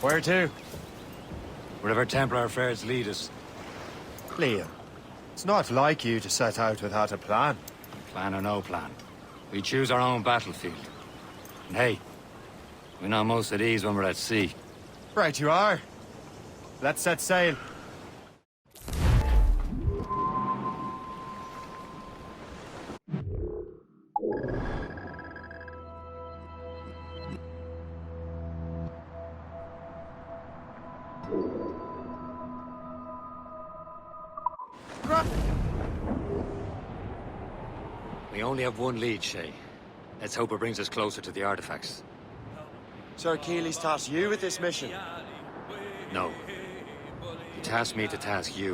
Where to? Wherever Templar affairs lead us. Liam, it's not like you to set out without a plan. Plan or no plan. We choose our own battlefield. And hey, we know most of these when we're at sea. Right you are. Let's set sail. We only have one lead, Shay. Let's hope it brings us closer to the artifacts. Sir Keely's tasked you with this mission. No. He tasked me to task you.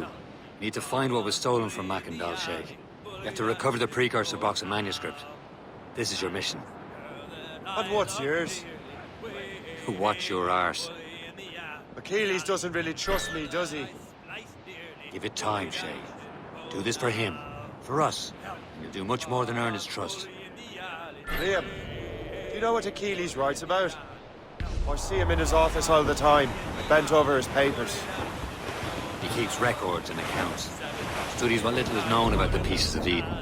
We need to find what was stolen from Mackandal, Shay. You have to recover the precursor box of manuscript. This is your mission. And what's yours? To watch your arse. Achilles doesn't really trust me, does he? Give it time, Shay. Do this for him. For us. And you'll do much more than earn his trust. Liam, do you know what Achilles writes about? I see him in his office all the time, bent over his papers. He keeps records and accounts. Studies what little is known about the pieces of Eden.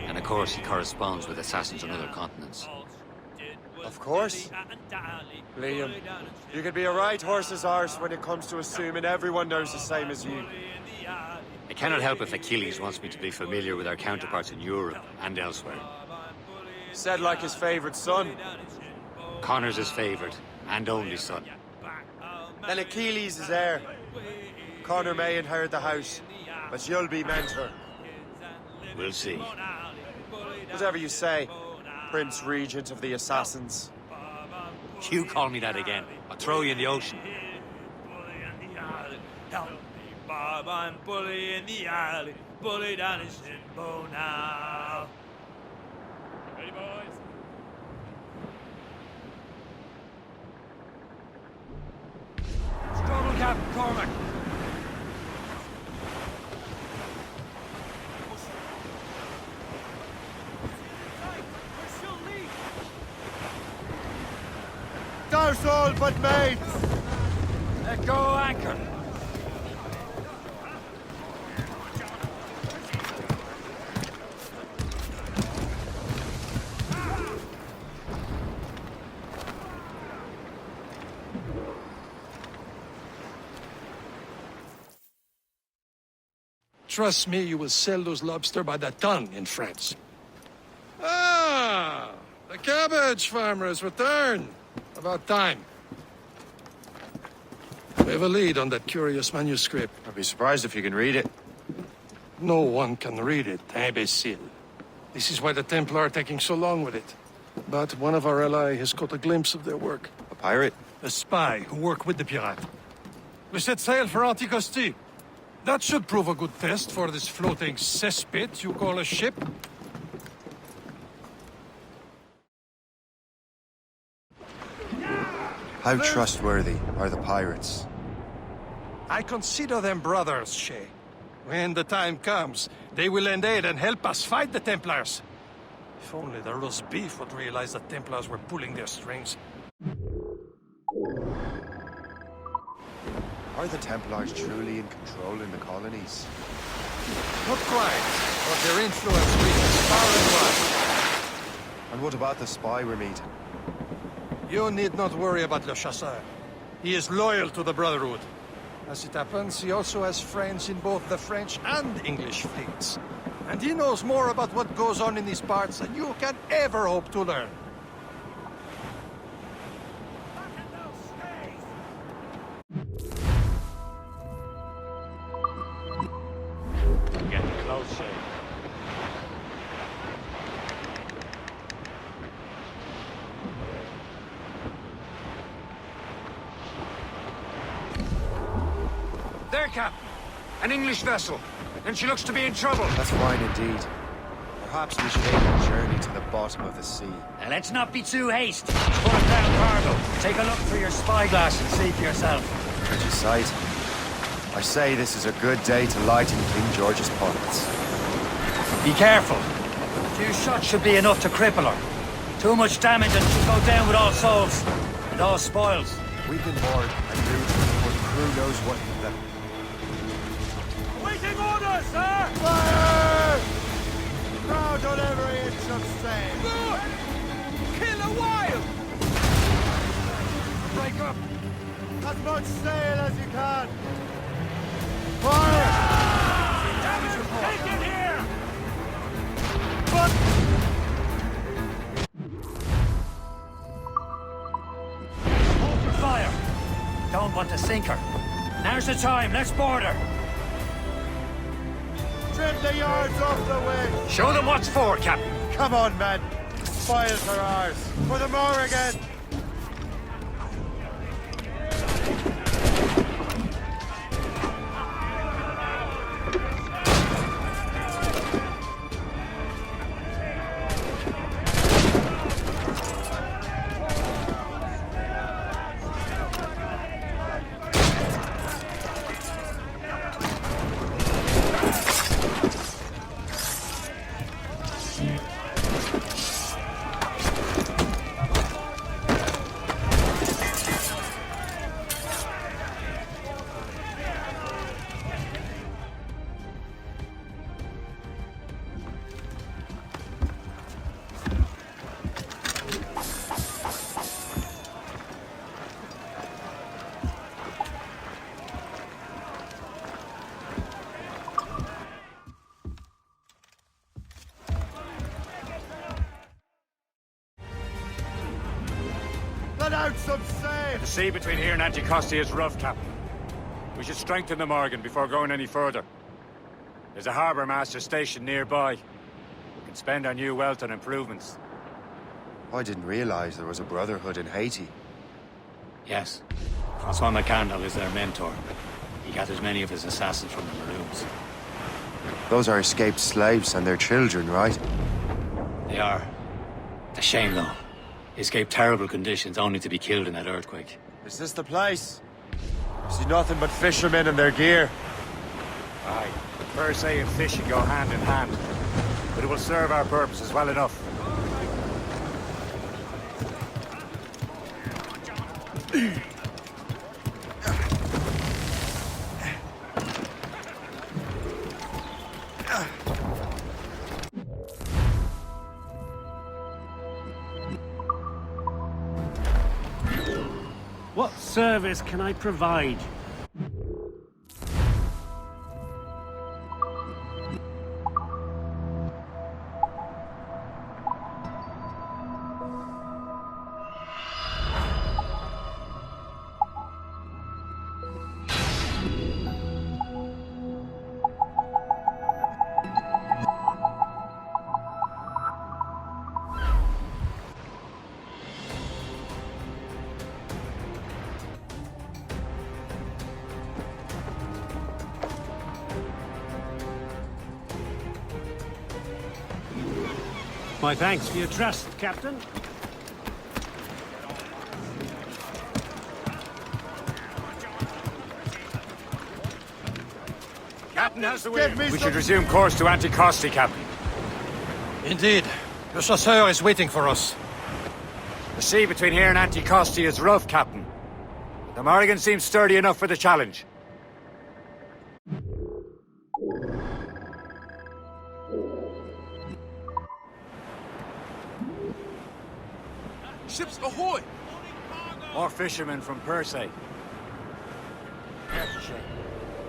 And of course, he corresponds with assassins on other continents. Of course. Liam, you could be a right horse's arse when it comes to assuming everyone knows the same as you. I cannot help if Achilles wants me to be familiar with our counterparts in Europe and elsewhere. Said like his favorite son. Connor's his favorite and only son. Then Achilles is heir. Connor may inherit the house, but you'll be mentor. We'll see. Whatever you say, Prince Regent of the Assassins. You call me that again, I'll throw you in the ocean. I'm bully in the alley, bully down his shinbo now. Ready, boys? Struggle, Captain Cormac. Douse all but mates! Let go anchor. Trust me, you will sell those lobster by the ton in France. Ah, the cabbage farmer has returned. About time. We have a lead on that curious manuscript. I'd be surprised if you can read it. No one can read it, imbecile. This is why the Templar are taking so long with it. But one of our allies has caught a glimpse of their work. A pirate? A spy who worked with the pirate. We set sail for Anticosti. That should prove a good test for this floating cesspit you call a ship. How trustworthy are the pirates? I consider them brothers, Shay. When the time comes, they will lend aid and help us fight the Templars. If only the roast beef would realize the Templars were pulling their strings. Are the Templars truly in control in the colonies? Not quite, but their influence reaches far and wide. And what about the spy we're meeting? You need not worry about Le Chasseur. He is loyal to the Brotherhood. As it happens, he also has friends in both the French and English fleets. And he knows more about what goes on in these parts than you can ever hope to learn. Getting close, Shay. There, Captain. An English vessel. And she looks to be in trouble. That's fine indeed. Perhaps we should aim a journey to the bottom of the sea. Now, let's not be too hasty. She's pulling down cargo. Take a look through your spyglass and see for yourself. Pretty sight. I say this is a good day to lighten King George's pockets. Be careful. A few shots should be enough to cripple her. Too much damage and she'll go down with all souls. And all spoils. We've been bored and looted for the crew knows what hit them. Waiting orders, sir! Fire! Crowd on every inch of sail. Good! Kill a while! Break up! As much sail as you can! Fire! Take it here! But... Open fire! Don't want to sink her. Now's the time, let's board her. Trim the yards off the wind! Show them what's for, Captain. Come on, men! Spoils are ours! For the Morrigan! Let out some sail! The sea between here and Anticosti is rough, Captain. We should strengthen the Morgan before going any further. There's a harbour master station nearby. We can spend our new wealth on improvements. I didn't realize there was a brotherhood in Haiti. Yes. Francois McCandle is their mentor. He gathers many of his assassins from the Maroons. Those are escaped slaves and their children, right? They are. It's a shame, though. They escaped terrible conditions only to be killed in that earthquake. Is this the place? I see nothing but fishermen and their gear. Aye. Per se and fishing go hand in hand. But it will serve our purposes well enough. What service can I provide? My thanks for your trust, Captain. Captain has the wind. We should resume course to Anticosti, Captain. Indeed. Le Chasseur is waiting for us. The sea between here and Anticosti is rough, Captain. But the Morrigan seems sturdy enough for the challenge. Ships ahoy! More fishermen from Per se.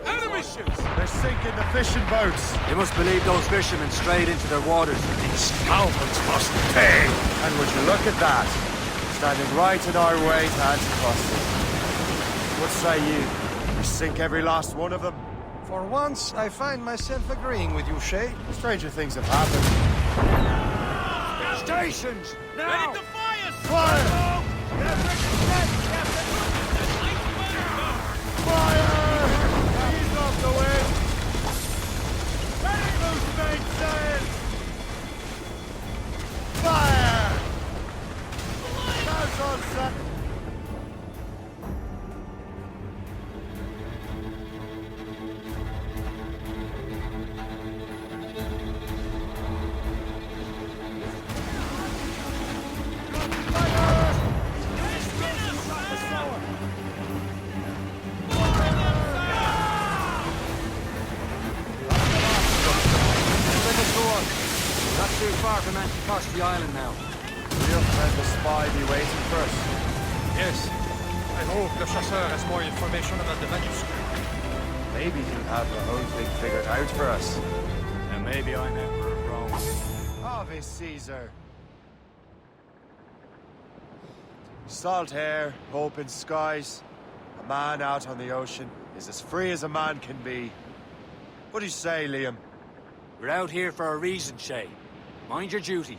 Enemy ships! They're sinking the fishing boats. They must believe those fishermen strayed into their waters. These scoundrels must pay! And would you look at that? Standing right in our way to Anticosti. What say you? We sink every last one of them? For once, I find myself agreeing with you, Shay. Stranger things have happened. Stations! Now! Ready to fire, sir! Fire! Fire! Ease off the wind! Ready, loose mainsail! Fire! That's all set. far from Anticosti Island now? Will your friend the spy be waiting for us? Yes. I hope Le Chasseur has more information about the manuscript. Maybe he'll have the whole thing figured out for us. And maybe I'm Emperor of Rome. Ave Caesar. Salt air, open skies. A man out on the ocean is as free as a man can be. What do you say, Liam? We're out here for a reason, Shay. Mind your duty.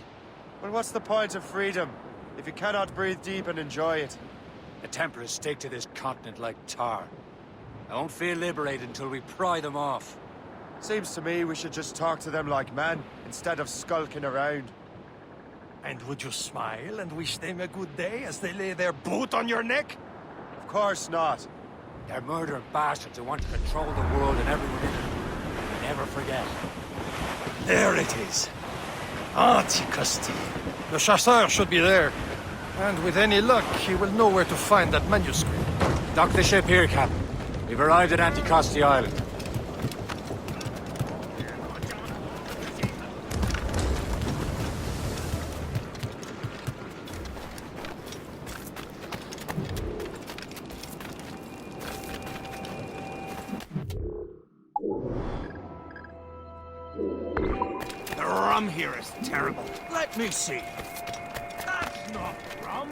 Well, what's the point of freedom if you cannot breathe deep and enjoy it? The Templars stick to this continent like tar. I won't feel liberated until we pry them off. Seems to me we should just talk to them like men, instead of skulking around. And would you smile and wish them a good day as they lay their boot on your neck? Of course not. They're murdering bastards who want to control the world and everyone in it. Never forget. There it is. Anticosti. Le Chasseur should be there. And with any luck, he will know where to find that manuscript. Dock the ship here, Captain. We've arrived at Anticosti Island. The rum here is terrible. Let me see. That's not rum.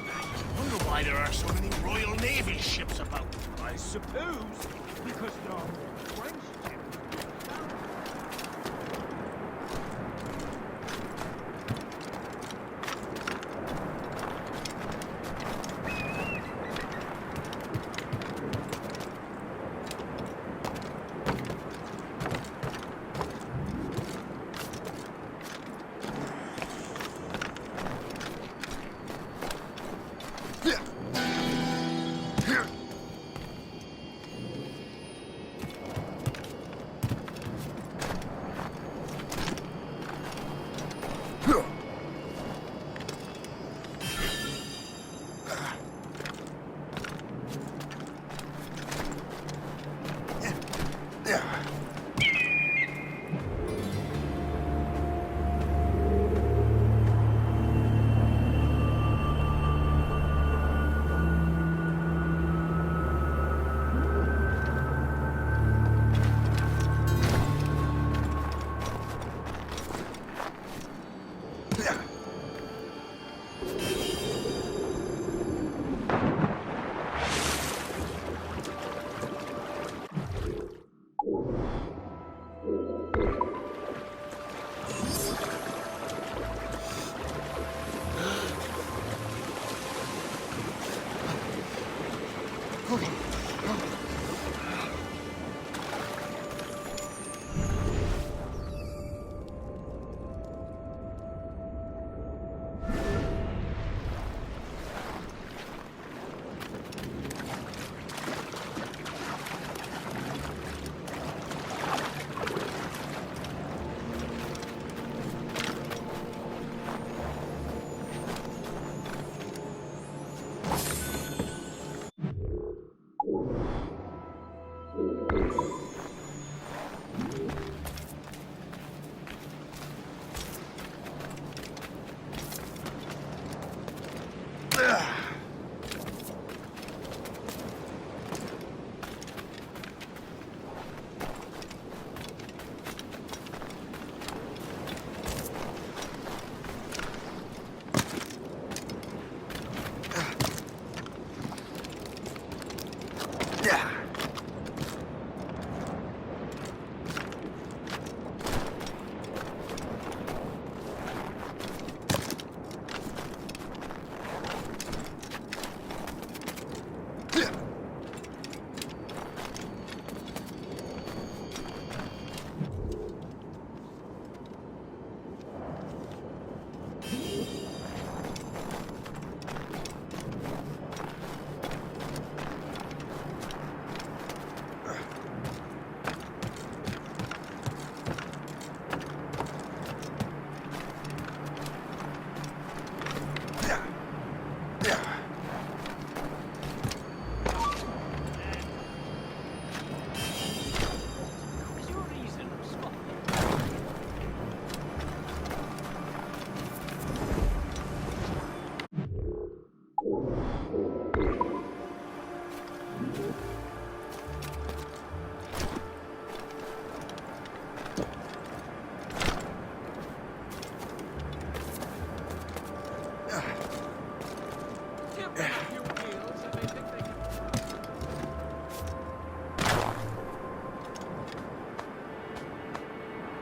I wonder why there are so many Royal Navy ships about. I suppose because there are French ships.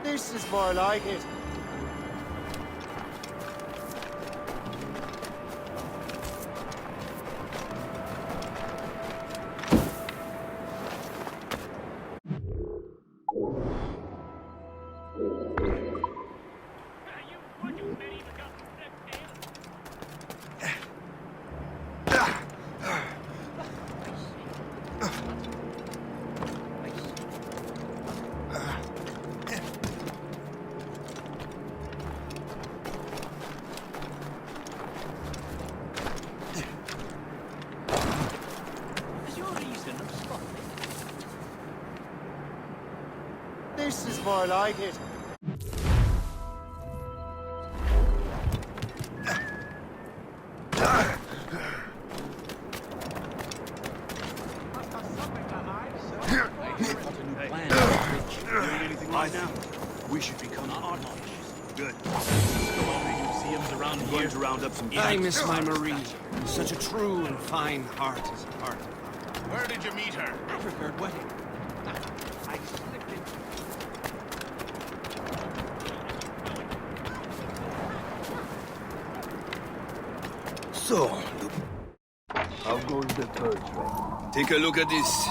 This is more like it. This is more like it. We should become partners. Good. Museums around here to round up some. I miss my Marie. Such a true and fine heart is a part of her. Where did you meet her? Africa wedding. I slipped in. So, how goes the third train? Take a look at this.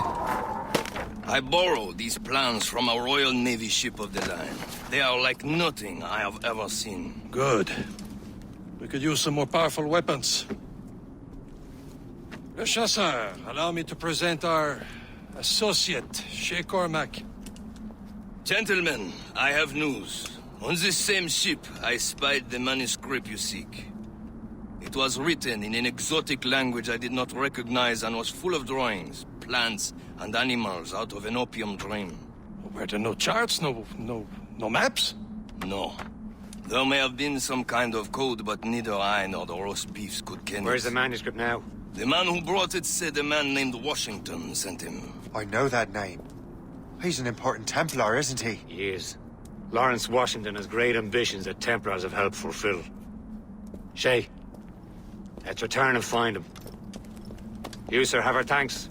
I borrowed these plans from a Royal Navy ship of the line. They are like nothing I have ever seen. Good. We could use some more powerful weapons. Le Chasseur, allow me to present our associate, Shay Cormac. Gentlemen, I have news. On this same ship, I spied the manuscript you seek. It was written in an exotic language I did not recognize and was full of drawings, plants, and animals out of an opium dream. Were there no charts, no maps? No. There may have been some kind of code, but neither I nor the roast beefs could ken Where's it. the manuscript now? The man who brought it said a man named Washington sent him. I know that name. He's an important Templar, isn't he? He is. Lawrence Washington has great ambitions that Templars have helped fulfill. Shay, let's return and find him. You, sir, have our thanks.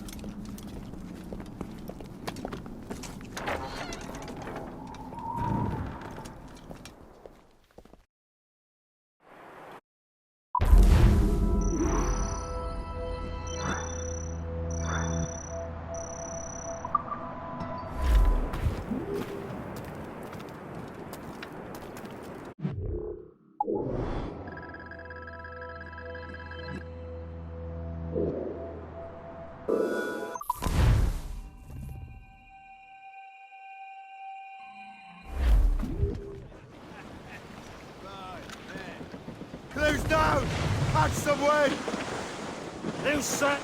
Clues down! Catch some way! Loose, sir.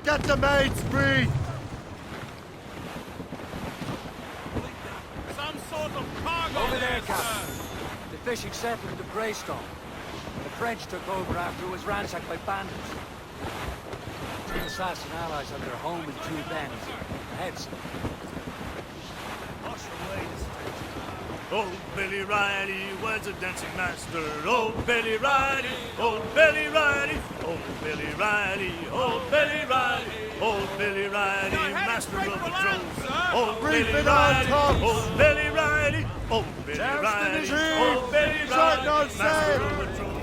Get the mates free! Some sort of cargo. Over there, Captain. The fishing settlement of Greystone. The French took over after it was ransacked by bandits. Two assassin allies have their home in two bends. Heads. Old Billy Riley was a dancing master. Old Billy Riley, old Billy Riley, old Billy Riley, old Billy Riley, old Billy Riley, master of the drums. Old Billy Riley, old Billy Riley. Riley, old Billy Riley, is here. old Billy He's hurting Riley, on master side. of the throne.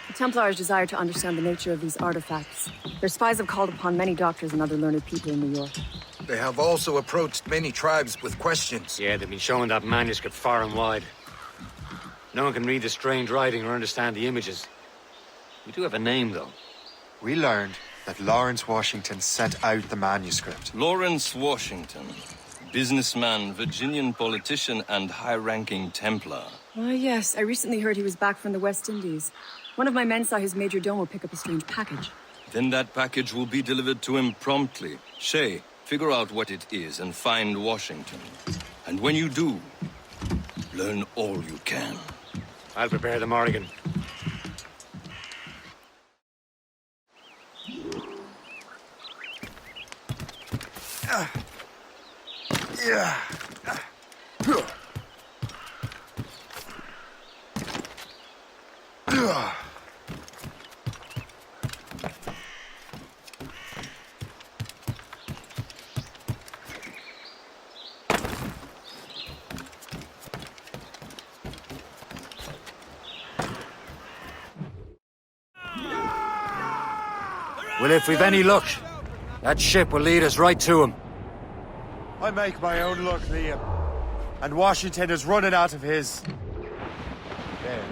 The Templars desire to understand the nature of these artifacts. Their spies have called upon many doctors and other learned people in New York. They have also approached many tribes with questions. Yeah, they've been showing that manuscript far and wide. No one can read the strange writing or understand the images. We do have a name, though. We learned that Lawrence Washington sent out the manuscript. Lawrence Washington, businessman, Virginian politician, and high-ranking Templar. Ah, yes. I recently heard he was back from the West Indies. One of my men saw his major domo pick up a strange package. Then that package will be delivered to him promptly. Shay, figure out what it is and find Washington. And when you do, learn all you can. I'll prepare the Morrigan. Well, if we've any luck, that ship will lead us right to him. I make my own luck, Liam. And Washington is running out of his. There.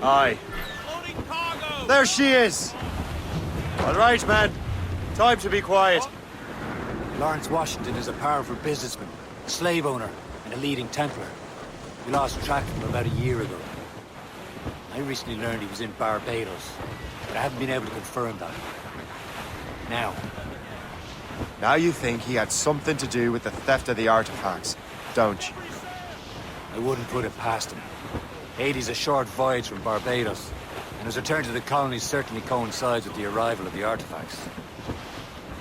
Aye. There she is! All right, man. Time to be quiet. Lawrence Washington is a powerful businessman, a slave owner, and a leading Templar. We lost track of him about a year ago. I recently learned he was in Barbados, but I haven't been able to confirm that. Now you think he had something to do with the theft of the artifacts, don't you? I wouldn't put it past him. Haiti's a short voyage from Barbados, and his return to the colonies certainly coincides with the arrival of the artifacts.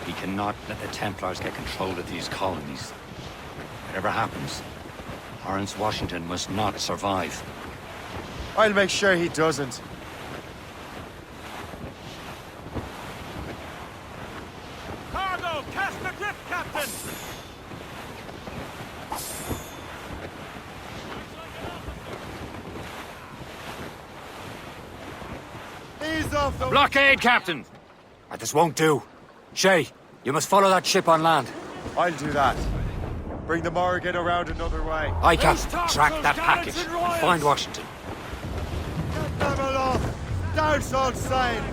We cannot let the Templars get control of these colonies. Whatever happens, Lawrence Washington must not survive. I'll make sure he doesn't. Cargo, cast adrift, Captain! Ease off the... Blockade, Captain! This won't do. Shay, you must follow that ship on land. I'll do that. Bring the Morrigan around another way. I can track that package and find Washington. Get them aloft! Douse on sail!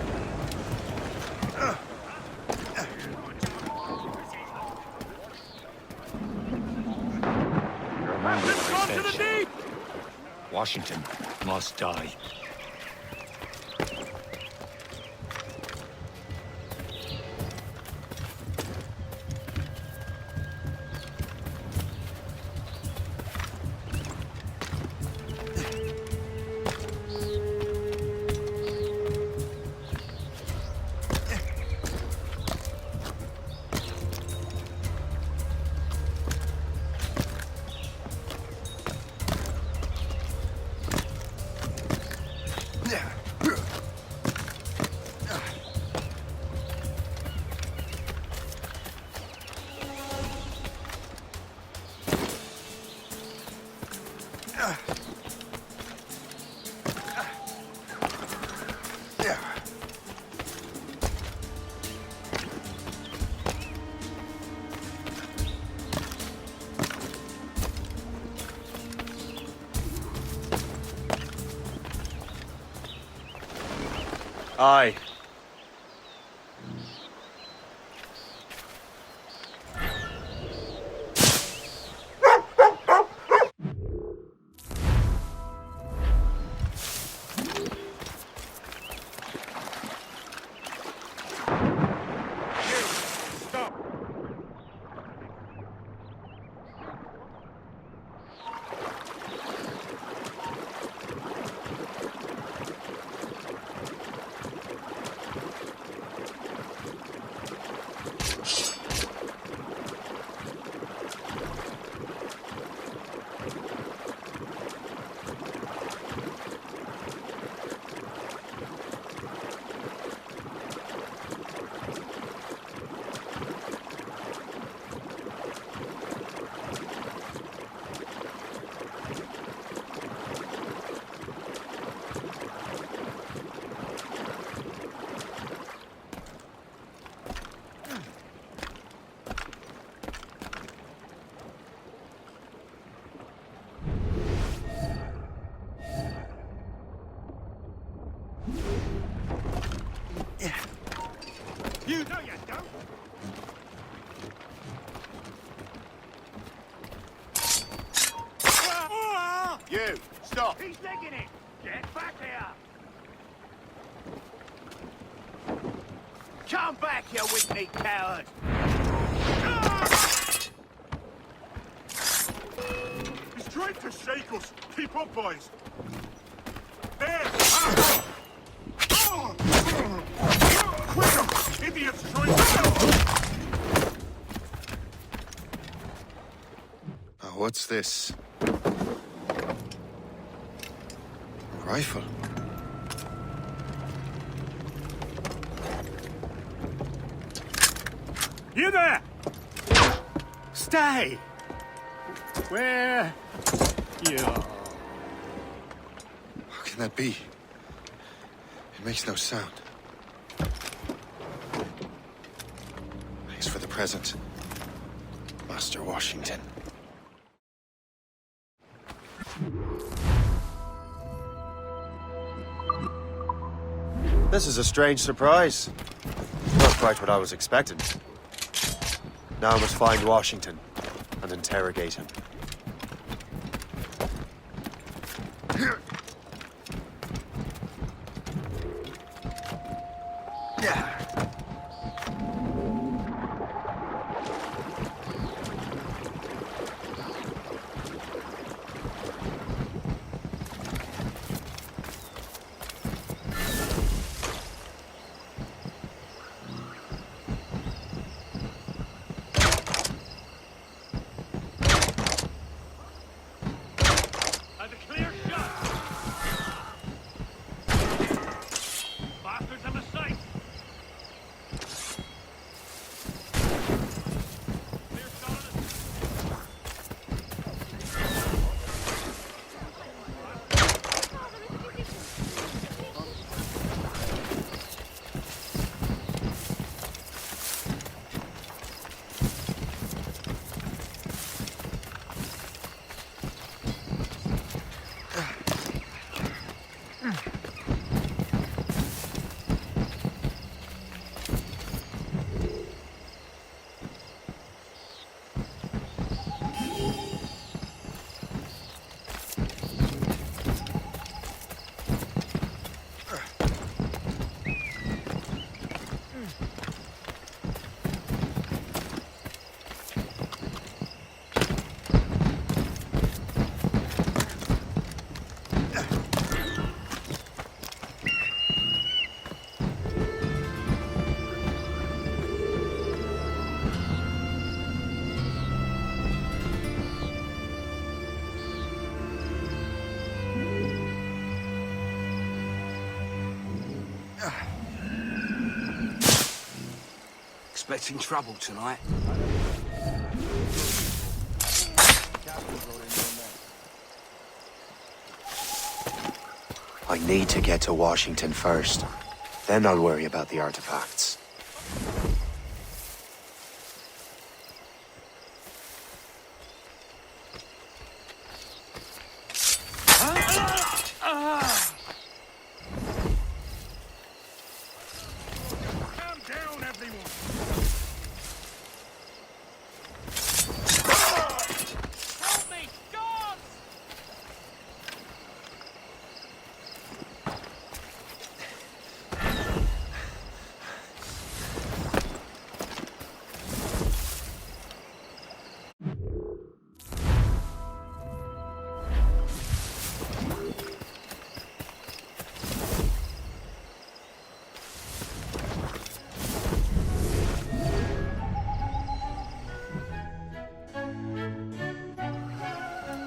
Remember what I said, Shay. Washington must die. Aye. He's legging it! Get back here! Come back, you weak-kneed coward! He's trying to shake us. Keep up, boys. There! Quicker! Idiots trying to... Oh, what's this? A rifle. You there! Stay! Where... you are. How can that be? It makes no sound. Thanks for the present, Master Washington. This is a strange surprise. Not quite what I was expecting. Now I must find Washington and interrogate him. That's a clear shot! Bastards have a sight! Clear shot on it! Expecting trouble tonight. I need to get to Washington first. Then I'll worry about the artifacts. Calm down, everyone. Help me! God!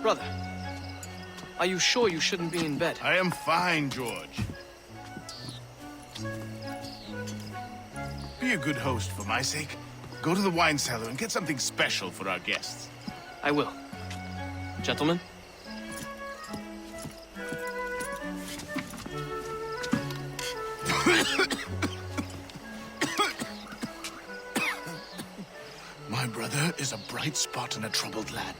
Brother, are you sure you shouldn't be in bed? I am fine, George. Be a good host for my sake. Go to the wine cellar and get something special for our guests. I will. Gentlemen? My brother is a bright spot in a troubled land.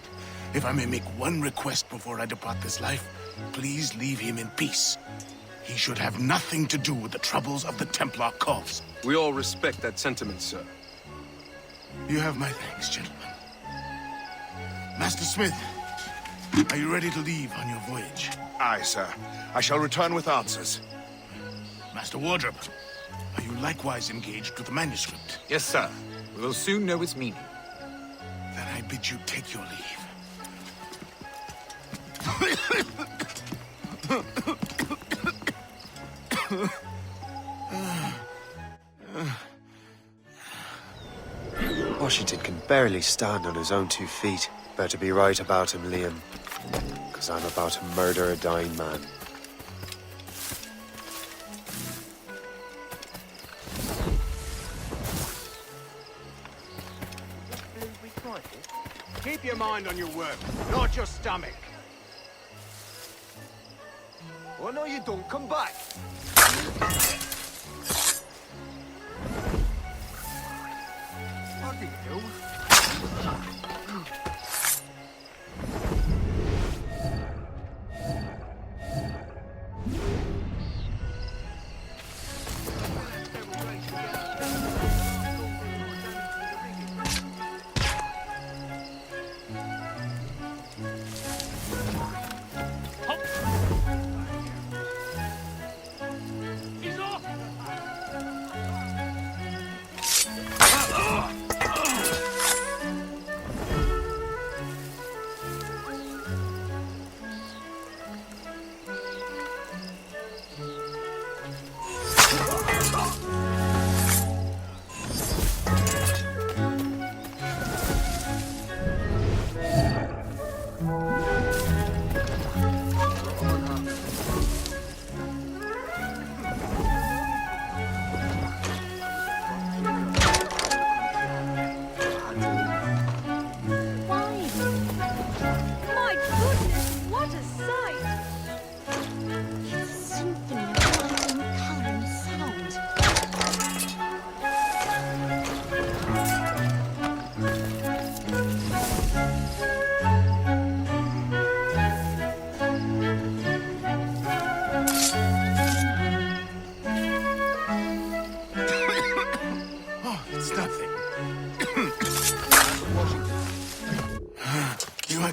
If I may make one request before I depart this life, please leave him in peace. He should have nothing to do with the troubles of the Templar cause. We all respect that sentiment, sir. You have my thanks, gentlemen. Master Smith, Are you ready to leave on your voyage? Aye, sir. I shall return with answers. Master Wardrop, are you likewise engaged with the manuscript? Yes, sir. We will soon know its meaning. Then I bid you take your leave. Washington can barely stand on his own 2 feet. Better be right about him, Liam. Because I'm about to murder a dying man. Keep your mind on your work, not your stomach. Oh, no, you don't. Come back. What do you do?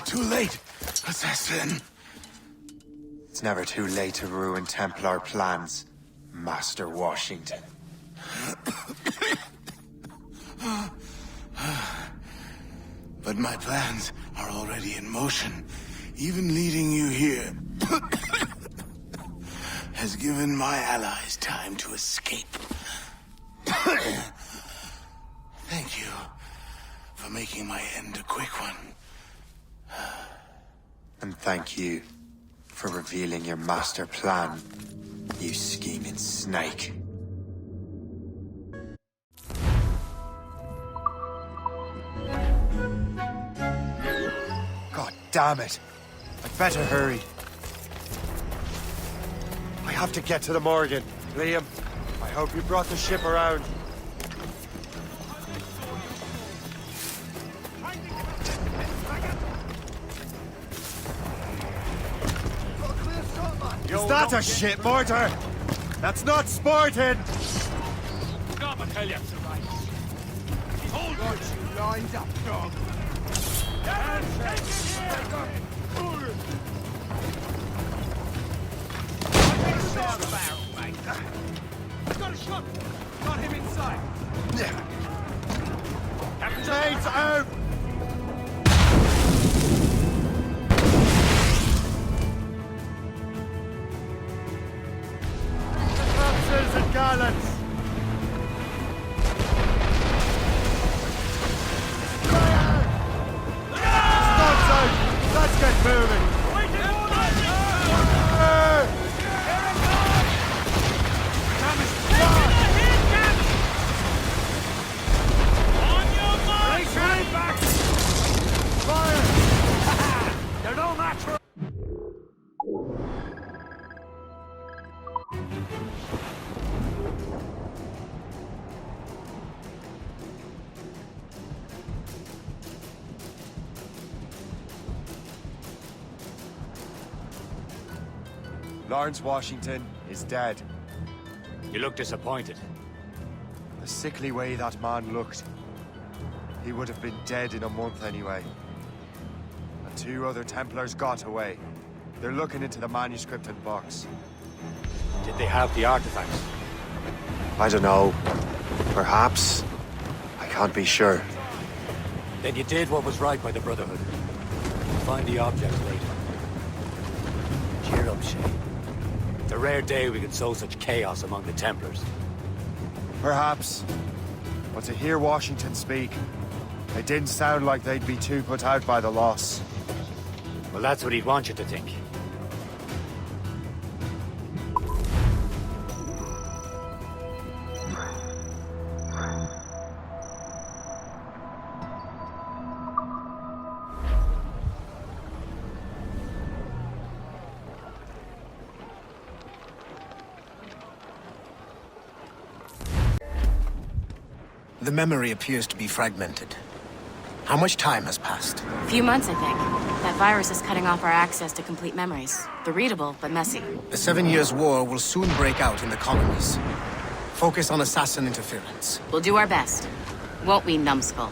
Too late, assassin. It's never too late to ruin Templar plans, Master Washington. But my plans are already in motion. Even leading you here has given my allies time to escape. Thank you for making my end a quick one. And thank you for revealing your master plan, you scheming snake. God damn it! I'd better hurry. I have to get to the Morgan. Liam, I hope you brought the ship around. Is that a shit mortar? That's not sporting! Stop and tell you it's right. Hold got you lined up, dog. He's got a shot! Got him inside! Grenades out! And gallants! Stop out! Let's get moving! On your mark! Back! Fire! They're no match for... Lawrence Washington is dead. You look disappointed. The sickly way that man looked. He would have been dead in a month anyway. And 2 other Templars got away. They're looking into the manuscript and box. Did they have the artifacts? I don't know. Perhaps. I can't be sure. Then you did what was right by the Brotherhood. Find the objects later. Cheer up, Shay. It's a rare day we can sow such chaos among the Templars. Perhaps. But to hear Washington speak, it didn't sound like they'd be too put out by the loss. Well, that's what he'd want you to think. The memory appears to be fragmented. How much time has passed? A few months, I think. That virus is cutting off our access to complete memories. They're readable, but messy. The 7 Years' War will soon break out in the colonies. Focus on assassin interference. We'll do our best. Won't we, numbskull?